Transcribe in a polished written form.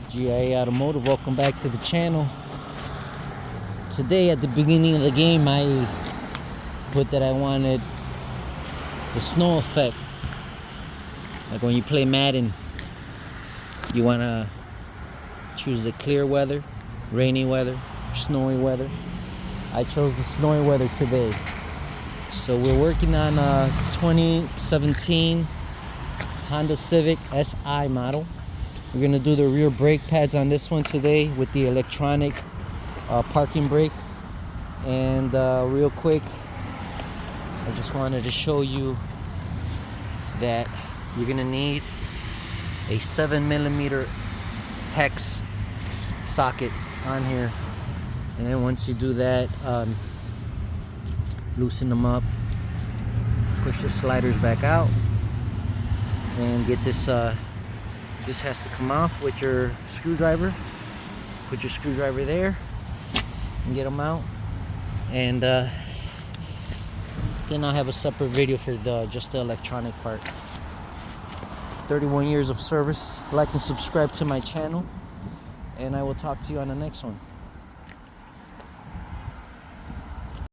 G.I.A. Automotive, welcome back to the channel. Today at the beginning of the game I put that I wanted the snow effect. Like when you play Madden, you want to choose the clear weather, rainy weather, snowy weather. I chose the snowy weather today. So we're working on a 2017 Honda Civic SI model. We're gonna do the rear brake pads on this one today with the electronic parking brake. And real quick, I just wanted to show you that you're gonna need a 7mm hex socket on here. And then once you do that, loosen them up, push the sliders back out, and get this this has to come off with your screwdriver. Put your screwdriver there and get them out. And then I'll have a separate video for just the electronic part. 31 years of service. Like and subscribe to my channel, and I will talk to you on the next one.